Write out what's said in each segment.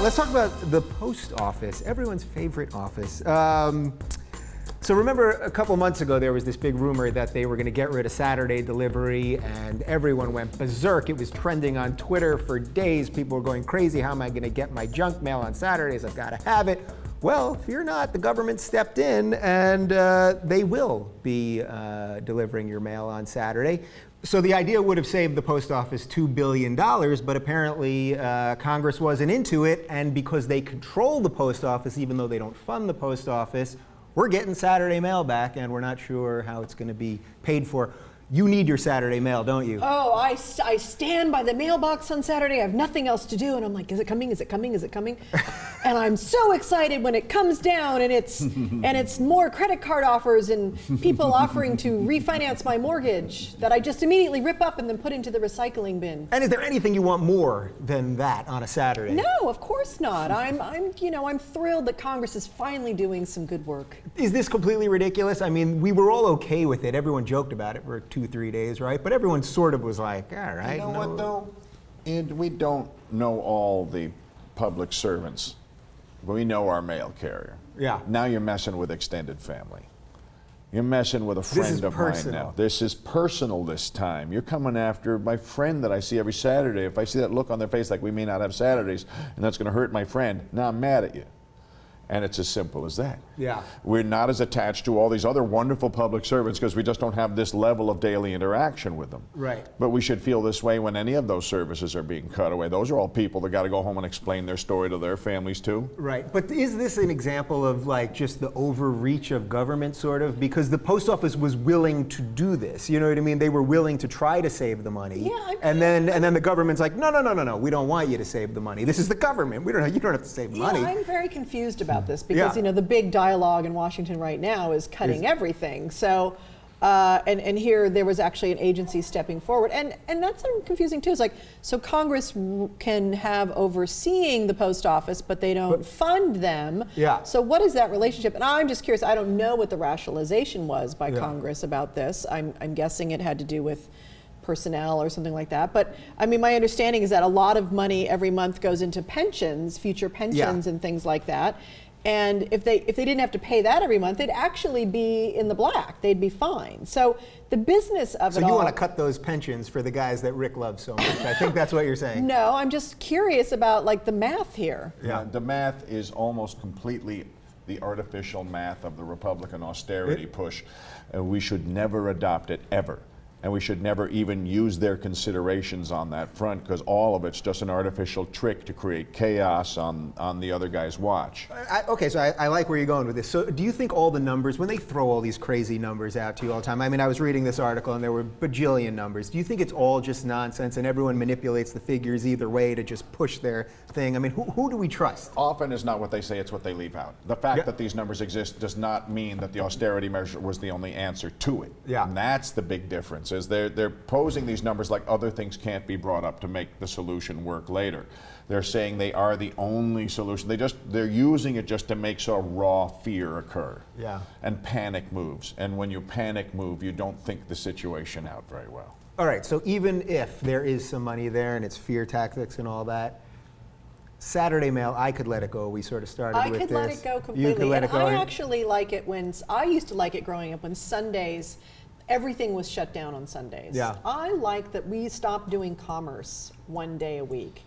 Let's talk about the post office, everyone's favorite office. So remember a couple months ago there was this big rumor that they were going to get rid of Saturday delivery, and everyone went berserk. It was trending on Twitter for days. People were going crazy. How am I going to get my junk mail on Saturdays? I've got to have it. Well, fear not, the government stepped in, and they will be delivering your mail on Saturday. So the idea would have saved the post office $2 billion, but apparently Congress wasn't into it, and because they control the post office, even though they don't fund the post office, we're getting Saturday mail back, and we're not sure how it's going to be paid for. You need your Saturday mail, don't you? Oh, I stand by the mailbox on Saturday. I have nothing else to do, and I'm like, is it coming? Is it coming? Is it coming? And I'm so excited when it comes down, and it's more credit card offers and people offering to refinance my mortgage that I just immediately rip up and then put into the recycling bin. And is there anything you want more than that on a Saturday? No, of course not. I'm thrilled that Congress is finally doing some good work. Is this completely ridiculous? I mean, we were all okay with it. Everyone joked about it for 2-3 days, right? But everyone sort of was like, all right. You know what, though? And we don't know all the public servants. We know our mail carrier. Yeah. Now you're messing with extended family. You're messing with a friend of mine now. This is personal this time. You're coming after my friend that I see every Saturday. If I see that look on their face like we may not have Saturdays, and that's going to hurt my friend, now I'm mad at you. And it's as simple as that. Yeah. We're not as attached to all these other wonderful public servants because we just don't have this level of daily interaction with them. Right. But we should feel this way when any of those services are being cut away. Those are all people that got to go home and explain their story to their families too. Right. But is this an example of like just the overreach of government sort of? Because the post office was willing to do this. You know what I mean? They were willing to try to save the money. Yeah. And then the government's like, no. We don't want you to save the money. This is the government. You don't have to save money. Yeah, I'm very confused about this because the big dialogue in Washington right now is cutting everything. So, and here there was actually an agency stepping forward, and that's confusing too. It's like, so Congress can have overseeing the post office, but they don't fund them. Yeah. So what is that relationship? And I'm just curious. I don't know what the rationalization was by Congress about this. I'm guessing it had to do with personnel or something like that. But I mean, my understanding is that a lot of money every month goes into pensions, future pensions, and things like that. And if they didn't have to pay that every month, they'd actually be in the black. They'd be fine. So the business of it all. So you want to cut those pensions for the guys that Rick loves so much. I think that's what you're saying. No, I'm just curious about like the math here. Yeah, the math is almost completely the artificial math of the Republican austerity push. We should never adopt it, ever. And we should never even use their considerations on that front because all of it's just an artificial trick to create chaos on the other guy's watch. Okay, so I like where you're going with this. So do you think all the numbers, when they throw all these crazy numbers out to you all the time, I mean, I was reading this article and there were bajillion numbers. Do you think it's all just nonsense and everyone manipulates the figures either way to just push their thing? I mean, who do we trust? Often it's not what they say, it's what they leave out. The fact that these numbers exist does not mean that the austerity measure was the only answer to it. Yeah. And that's the big difference. Is they're posing these numbers like other things can't be brought up to make the solution work later. They're saying they are the only solution. They're using it just to make so raw fear occur. Yeah. And panic moves. And when you panic move, you don't think the situation out very well. All right, so even if there is some money there and it's fear tactics and all that, Saturday mail, I could let it go. We sort of started with this. I could let it go completely. You could let it go. I actually like it I used to like it growing up when Sundays, everything was shut down on Sundays. Yeah. I like that we stopped doing commerce one day a week.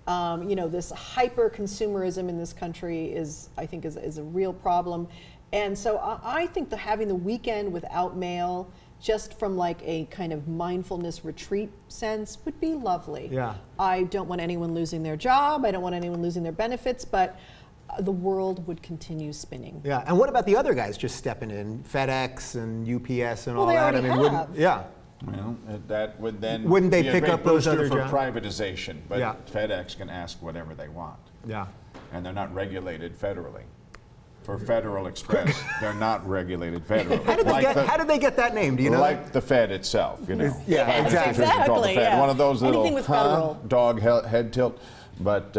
This hyper consumerism in this country I think is a real problem. And so I think that having the weekend without mail, just from like a kind of mindfulness retreat sense, would be lovely. Yeah. I don't want anyone losing their job. I don't want anyone losing their benefits, but the world would continue spinning. Yeah, and what about the other guys just stepping in, FedEx and UPS and all that? I mean, well, that would then wouldn't they be pick a great up those booster other for jobs? Privatization, but FedEx can ask whatever they want. Yeah, and they're not regulated federally. For Federal Express, they're not regulated federally. How did they get that name? Do you know? Like the Fed itself, you know. Yeah, exactly. Yeah. One of those Anything little dog head tilt, but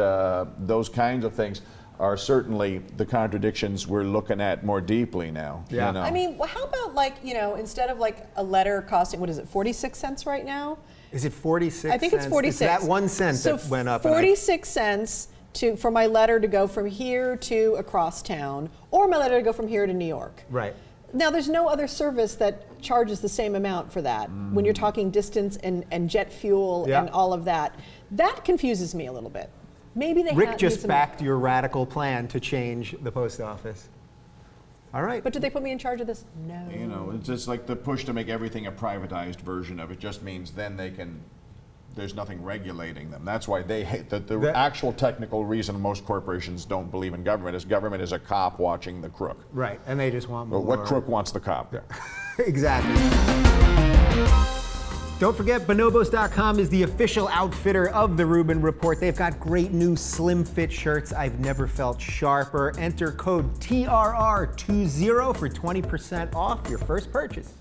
those kinds of things are certainly the contradictions we're looking at more deeply now. Yeah. You know? I mean, how about instead of like a letter costing, what is it, 46 cents right now? Is it 46 cents? I think it's 46. It's that 1 cent that went up. 46 cents for my letter to go from here to across town, or my letter to go from here to New York. Right. Now, there's no other service that charges the same amount for that when you're talking distance and jet fuel and all of that. That confuses me a little bit. Maybe they Rick just backed your radical plan to change the post office. All right. But did they put me in charge of this? No. You know, it's just like the push to make everything a privatized version of it just means then they can, there's nothing regulating them. That's why they hate, the actual technical reason most corporations don't believe in government is a cop watching the crook. Right, and they just want more. But what crook wants the cop? Yeah. Exactly. Don't forget, bonobos.com is the official outfitter of the Rubin Report. They've got great new slim fit shirts. I've never felt sharper. Enter code TRR20 for 20% off your first purchase.